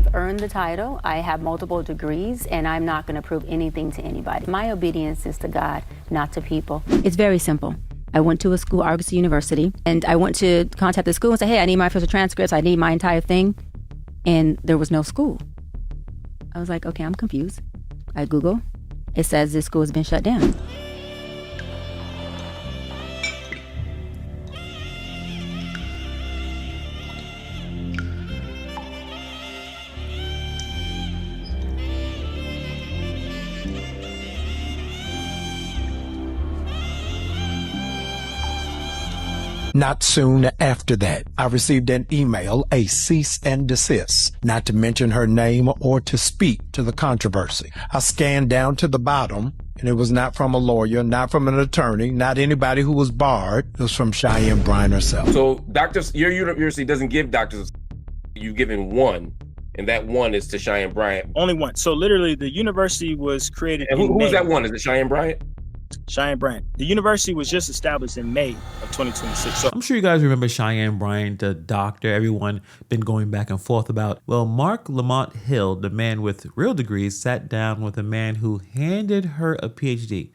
I've earned the title, I have multiple degrees, and I'm not going to prove anything to anybody. My obedience is to God, not to people. It's very simple. I went to a school, Argosy University, and I went to contact the school and say, hey, I need my official transcripts, I need my entire thing, and there was no school. I was like, okay, I'm confused. I Google, it says this school has been shut down. Not soon after that, I received an email, a cease and desist, not to mention her name or to speak to the controversy. I scanned down to the bottom, and it was not from a lawyer, not from an attorney, not anybody who was barred. It was from Cheyenne Bryant herself. So your university doesn't give doctors, you've given one, and that one is to Cheyenne Bryant. Only one. So literally the university was created and who's that one? Is it Cheyenne Bryant? Cheyenne Bryant. The university was just established in May of 2026. So I'm sure you guys remember Cheyenne Bryant, the doctor, everyone been going back and forth about. Well, Mark Lamont Hill, the man with real degrees, sat down with a man who handed her a PhD.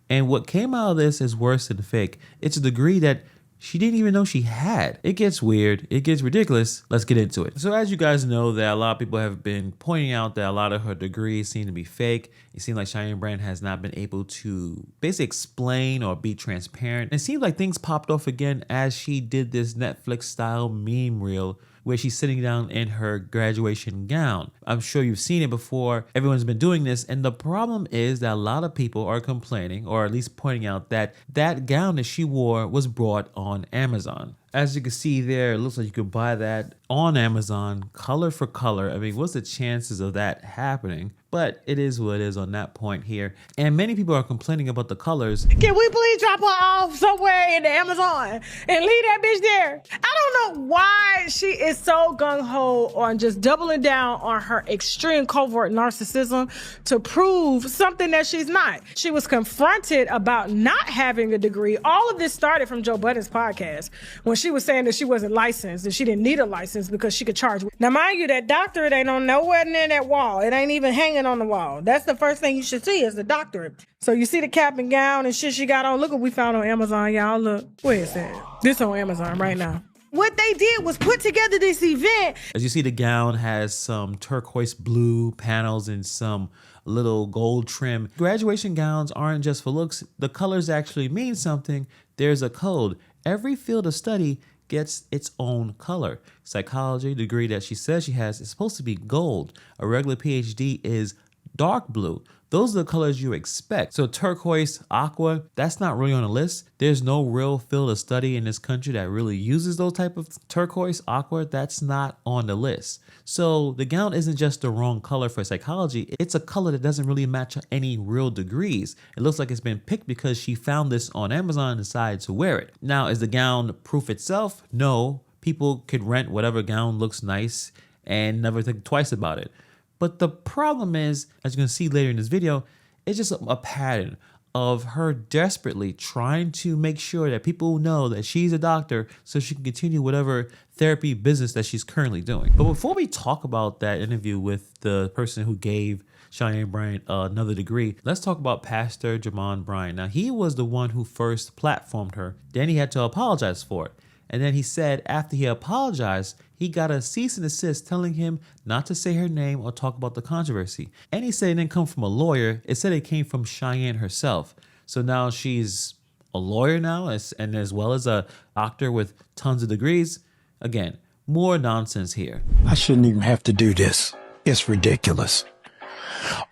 And what came out of this is worse than fake. It's a degree that she didn't even know she had. It gets weird. It gets ridiculous. Let's get into it. So as you guys know, that a lot of people have been pointing out that a lot of her degrees seem to be fake. It seems like Cheyenne Bryant has not been able to basically explain or be transparent. It seems like things popped off again as she did this Netflix style meme reel where she's sitting down in her graduation gown. I'm sure you've seen it before. Everyone's been doing this. And the problem is that a lot of people are complaining, or at least pointing out that that gown that she wore was brought on Amazon. As you can see there, it looks like you could buy that on Amazon, color for color. I mean, what's the chances of that happening? But it is what it is on that point here. And many people are complaining about the colors. Can we please drop her off somewhere in the Amazon and leave that bitch there? I don't know why she is so gung-ho on just doubling down on her extreme covert narcissism to prove something that she's not. She was confronted about not having a degree. All of this started from Joe Budden's podcast when she was saying that she wasn't licensed and she didn't need a license because she could charge. Now, mind you, that doctorate ain't on nowhere near that wall. It ain't even hanging on the wall. That's the first thing you should see is the doctorate. So you see the cap and gown and shit she got on. Look what we found on Amazon, y'all. Look, where is that? This on Amazon right now. What they did was put together this event. As you see, the gown has some turquoise blue panels and some little gold trim. Graduation gowns aren't just for looks. The colors actually mean something. There's a code. Every field of study gets its own color. Psychology degree that she says she has is supposed to be gold. A regular PhD is dark blue. Those are the colors you expect. So turquoise, aqua, that's not really on the list. There's no real field of study in this country that really uses those type of turquoise, aqua. That's not on the list. So the gown isn't just the wrong color for psychology. It's a color that doesn't really match any real degrees. It looks like it's been picked because she found this on Amazon and decided to wear it. Now, is the gown proof itself? No. People could rent whatever gown looks nice and never think twice about it. But the problem is, as you're gonna see later in this video, it's just a pattern of her desperately trying to make sure that people know that she's a doctor so she can continue whatever therapy business that she's currently doing. But before we talk about that interview with the person who gave Cheyenne Bryant another degree, let's talk about Pastor Jamal Bryant. Now, he was the one who first platformed her. Then he had to apologize for it. And then he said after he apologized, he got a cease and desist telling him not to say her name or talk about the controversy. And he said it didn't come from a lawyer. It said it came from Cheyenne herself. So now she's a lawyer now, and as well as a doctor with tons of degrees. Again, more nonsense here. I shouldn't even have to do this. It's ridiculous.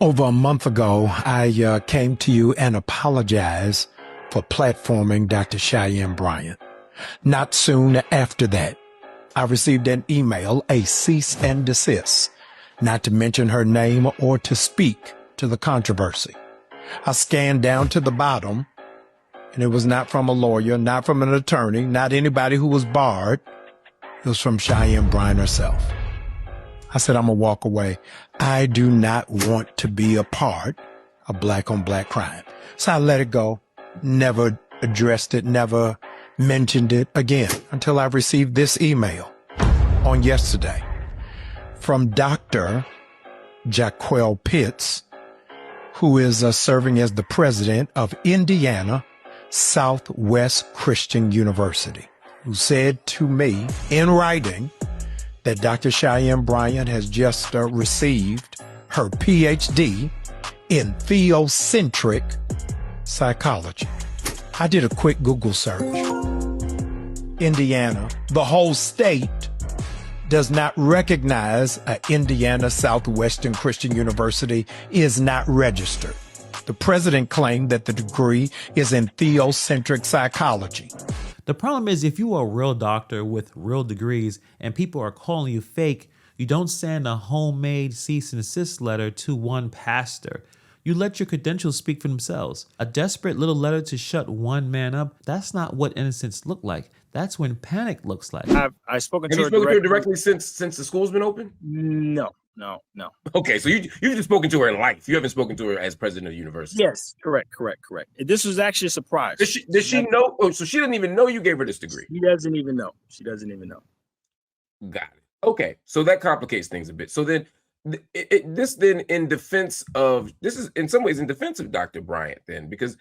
Over a month ago, I came to you and apologized for platforming Dr. Cheyenne Bryant. Not soon after that, I received an email, a cease and desist, not to mention her name or to speak to the controversy. I scanned down to the bottom, and it was not from a lawyer, not from an attorney, not anybody who was barred. It was from Cheyenne Bryant herself. I said, I'm gonna walk away. I do not want to be a part of black on black crime. So I let it go, never addressed it, never mentioned it again until I received this email on yesterday from Dr. Jaquel Pitts, who is serving as the president of Indiana Southwest Christian University, who said to me in writing that Dr. Cheyenne Bryant has just received her PhD in theocentric psychology. I did a quick Google search. Indiana, the whole state, does not recognize Indiana Southwestern Christian University, is not registered. The president claimed that the degree is in theocentric psychology. The problem is, if you are a real doctor with real degrees and people are calling you fake, you don't send a homemade cease and desist letter to one pastor. You let your credentials speak for themselves. A desperate little letter to shut one man up, that's not what innocence look like. That's when panic looks like. I've spoken Have to you her spoken to her directly since the school's been open? No. Okay, so you've just spoken to her in life. You haven't spoken to her as president of the university. Yes, correct. This was actually a surprise. Does she know? Oh, so she didn't even know you gave her this degree. She doesn't even know. Got it. Okay, so that complicates things a bit. So then, this is in some ways in defense of Dr. Bryant then, because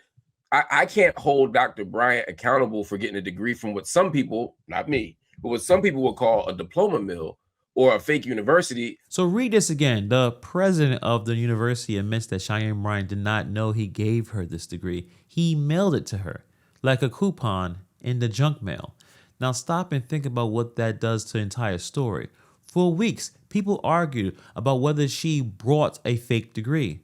I can't hold Dr. Bryant accountable for getting a degree from what some people, not me, but what some people would call a diploma mill or a fake university. So read this again. The president of the university admits that Cheyenne Bryant did not know he gave her this degree. He mailed it to her like a coupon in the junk mail. Now stop and think about what that does to the entire story. For weeks, people argued about whether she brought a fake degree.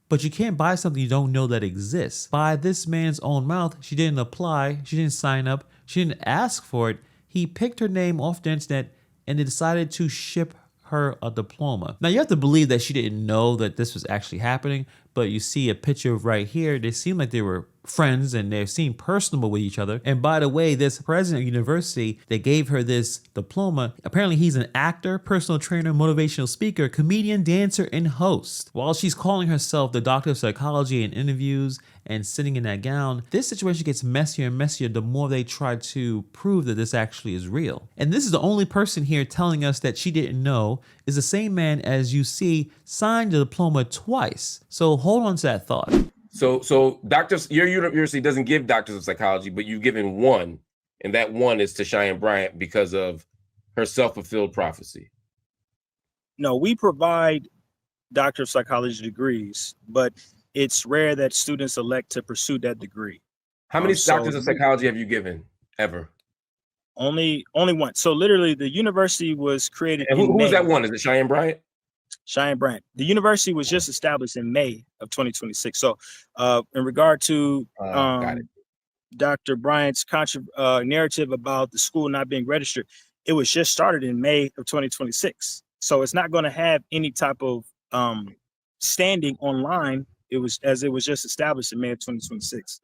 But you can't buy something you don't know that exists. By this man's own mouth, she didn't apply, she didn't sign up, she didn't ask for it. He picked her name off the internet and they decided to ship her a diploma. Now you have to believe that she didn't know that this was actually happening, but you see a picture right here. They seem like they were friends and they seem personable with each other. And by the way, this president of the university that gave her this diploma, apparently he's an actor, personal trainer, motivational speaker, comedian, dancer, and host. While she's calling herself the doctor of psychology in interviews and sitting in that gown, this situation gets messier and messier the more they try to prove that this actually is real. And this is the only person here telling us that she didn't know is the same man as you see signed the diploma twice. So hold on to that thought. So your university doesn't give doctors of psychology, but you've given one, and that one is to Cheyenne Bryant because of her self-fulfilled prophecy. No, we provide doctor of psychology degrees, but it's rare that students elect to pursue that degree. How many doctors of psychology have you given ever? Only one. So literally, the university was created. And who was that one? Is it Cheyenne Bryant? Cheyenne Bryant. The university was just established in May of 2026. So in regard to Dr. Bryant's narrative about the school not being registered, it was just started in May of 2026. So it's not going to have any type of standing online. It was just established in May of 2026.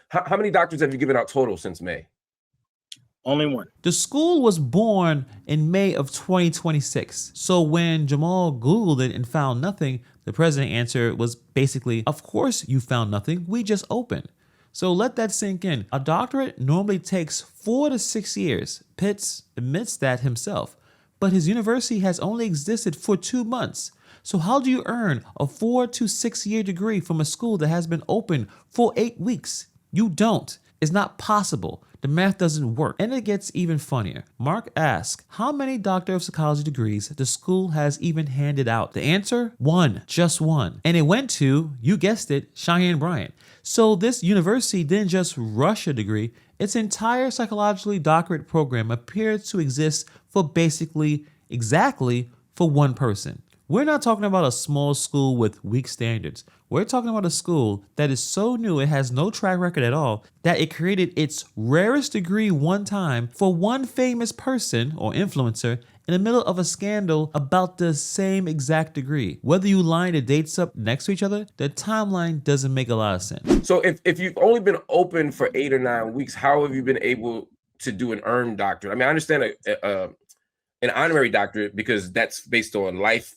How many doctors have you given out total since May? Only one. The school was born in May of 2026. So when Jamal Googled it and found nothing, the president answer was basically, of course you found nothing, we just opened. So let that sink in. A doctorate normally takes 4 to 6 years. Pitts admits that himself. But his university has only existed for 2 months. So how do you earn a 4 to 6 year degree from a school that has been open for 8 weeks? You don't. It's not possible. The math doesn't work. And it gets even funnier. Mark asks, how many doctor of psychology degrees the school has even handed out? The answer? 1. Just 1. And it went to, you guessed it, Cheyenne Bryant. So this university didn't just rush a degree. Its entire psychologically doctorate program appears to exist for exactly for one person. We're not talking about a small school with weak standards. We're talking about a school that is so new it has no track record at all that it created its rarest degree one time for one famous person or influencer in the middle of a scandal about the same exact degree. Whether you line the dates up next to each other, the timeline doesn't make a lot of sense. So if you've only been open for 8 or 9 weeks, how have you been able to do an earned doctorate? I mean, I understand an honorary doctorate because that's based on life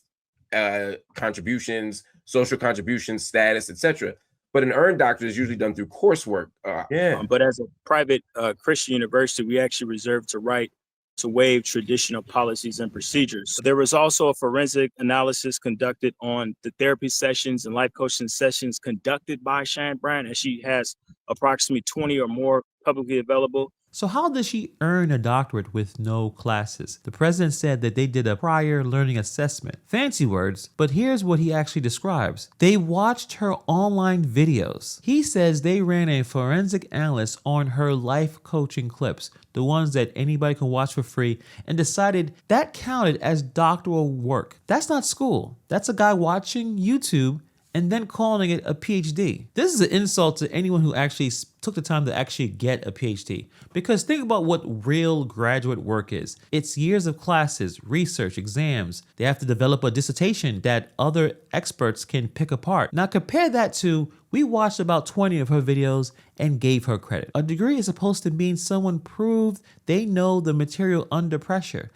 contributions, social contributions, status, etc. But an earned doctorate is usually done through coursework. But as a private Christian university, we actually reserve to write to waive traditional policies and procedures. There was also a forensic analysis conducted on the therapy sessions and life coaching sessions conducted by Cheyenne Bryant, and she has approximately 20 or more publicly available. So how did she earn a doctorate with no classes? The president said that they did a prior learning assessment. Fancy words, but here's what he actually describes. They watched her online videos. He says they ran a forensic analysis on her life coaching clips, the ones that anybody can watch for free, and decided that counted as doctoral work. That's not school. That's a guy watching YouTube and then calling it a PhD. This is an insult to anyone who actually took the time to actually get a PhD. Because think about what real graduate work is. It's years of classes, research, exams. They have to develop a dissertation that other experts can pick apart. Now compare that to, we watched about 20 of her videos and gave her credit. A degree is supposed to mean someone proved they know the material under pressure.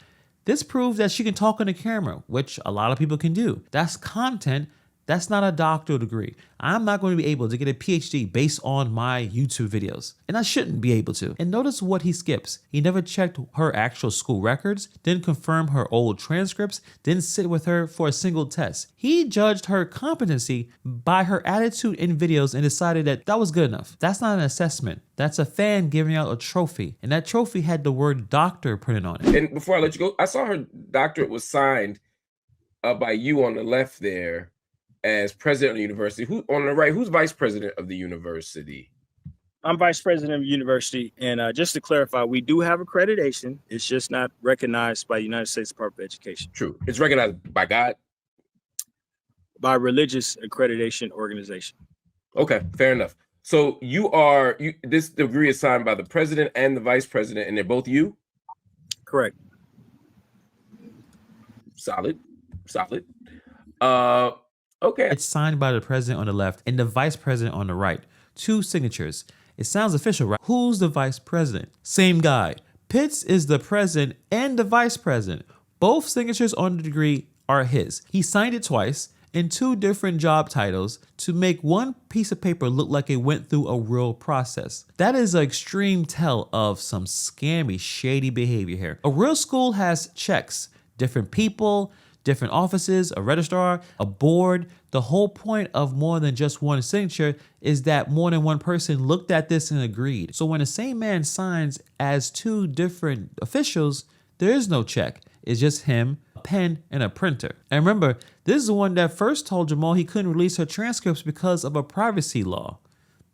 This proves that she can talk on the camera, which a lot of people can do. That's content. That's not a doctoral degree. I'm not going to be able to get a PhD based on my YouTube videos, and I shouldn't be able to. And notice what he skips. He never checked her actual school records, didn't confirm her old transcripts, didn't sit with her for a single test. He judged her competency by her attitude in videos and decided that that was good enough. That's not an assessment. That's a fan giving out a trophy, and that trophy had the word doctor printed on it. And before I let you go, I saw her doctorate was signed by you on the left there as president of the university. Who on the right? Who's vice president of the university? I'm vice president of the university, and just to clarify, we do have accreditation. It's just not recognized by the United States Department of Education. True. It's recognized by God? By a religious accreditation organization. Okay, fair enough. So this degree is signed by the president and the vice president, and they're both you? Correct. Solid. Okay. It's signed by the president on the left and the vice president on the right. 2 signatures. It sounds official, right? Who's the vice president? Same guy. Pitts is the president and the vice president. Both signatures on the degree are his. He signed it twice in 2 different job titles to make one piece of paper look like it went through a real process. That is an extreme tell of some scammy, shady behavior here. A real school has checks, different people, different offices, a registrar, a board. The whole point of more than just one signature is that more than one person looked at this and agreed. So when the same man signs as 2 different officials, there is no check. It's just him, a pen, and a printer. And remember, this is the one that first told Jamal he couldn't release her transcripts because of a privacy law.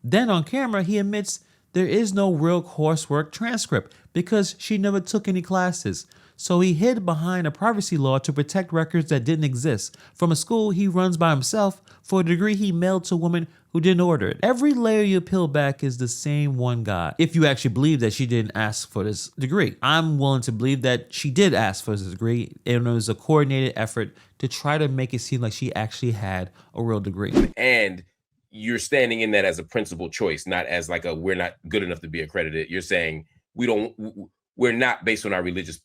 Then on camera, he admits there is no real coursework transcript because she never took any classes. So he hid behind a privacy law to protect records that didn't exist from a school he runs by himself for a degree he mailed to a woman who didn't order it. Every layer you peel back is the same one guy. If you actually believe that she didn't ask for this degree, I'm willing to believe that she did ask for this degree, and it was a coordinated effort to try to make it seem like she actually had a real degree. And you're standing in that as a principal choice, not as like we're not good enough to be accredited. You're saying we're not based on our religious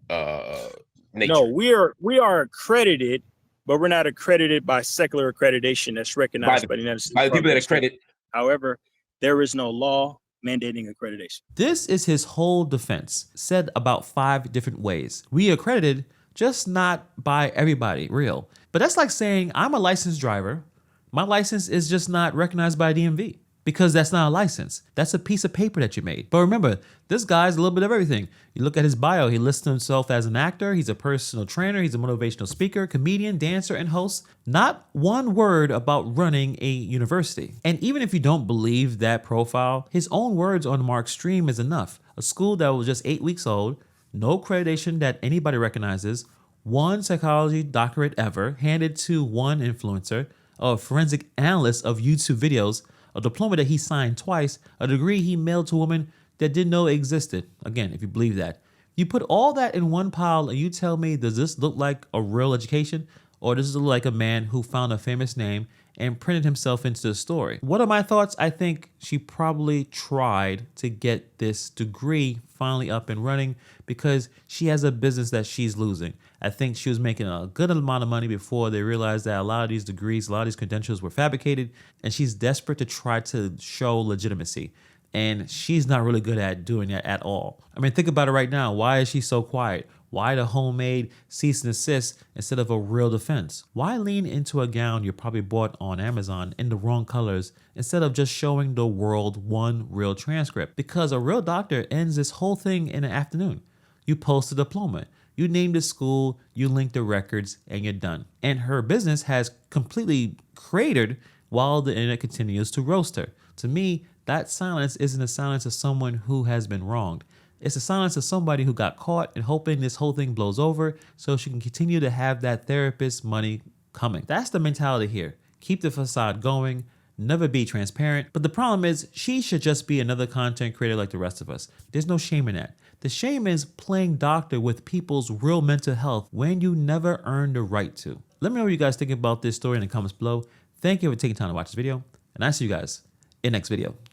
nature. No, we are accredited, but we're not accredited by secular accreditation that's recognized by the United States. By the people that accredit. However, there is no law mandating accreditation. This is his whole defense, said about 5 different ways. We accredited, just not by everybody, real. But that's like saying I'm a licensed driver. My license is just not recognized by DMV. Because that's not a license. That's a piece of paper that you made. But remember, this guy's a little bit of everything. You look at his bio, he lists himself as an actor, he's a personal trainer, he's a motivational speaker, comedian, dancer, and host. Not one word about running a university. And even if you don't believe that profile, his own words on Mark's stream is enough. A school that was just 8 weeks old, no accreditation that anybody recognizes, 1 psychology doctorate ever, handed to 1 influencer, a forensic analyst of YouTube videos, a diploma that he signed twice, a degree he mailed to a woman that didn't know it existed. Again, if you believe that. You put all that in one pile and you tell me, does this look like a real education? Or does it look like a man who found a famous name and printed himself into the story? What are my thoughts? I think she probably tried to get this degree finally up and running because she has a business that she's losing. I think she was making a good amount of money before they realized that a lot of these degrees, a lot of these credentials were fabricated, and she's desperate to try to show legitimacy. And she's not really good at doing that at all. I mean, think about it right now. Why is she so quiet? Why the homemade cease and desist instead of a real defense? Why lean into a gown you probably bought on Amazon in the wrong colors instead of just showing the world one real transcript? Because a real doctor ends this whole thing in an afternoon. You post a diploma, you name the school, you link the records, and you're done. And her business has completely cratered while the internet continues to roast her. To me, that silence isn't a silence of someone who has been wronged. It's a silence of somebody who got caught and hoping this whole thing blows over so she can continue to have that therapist money coming. That's the mentality here. Keep the facade going, never be transparent. But the problem is she should just be another content creator like the rest of us. There's no shame in that. The shame is playing doctor with people's real mental health when you never earned the right to. Let me know what you guys think about this story in the comments below. Thank you for taking time to watch this video, and I'll see you guys in the next video.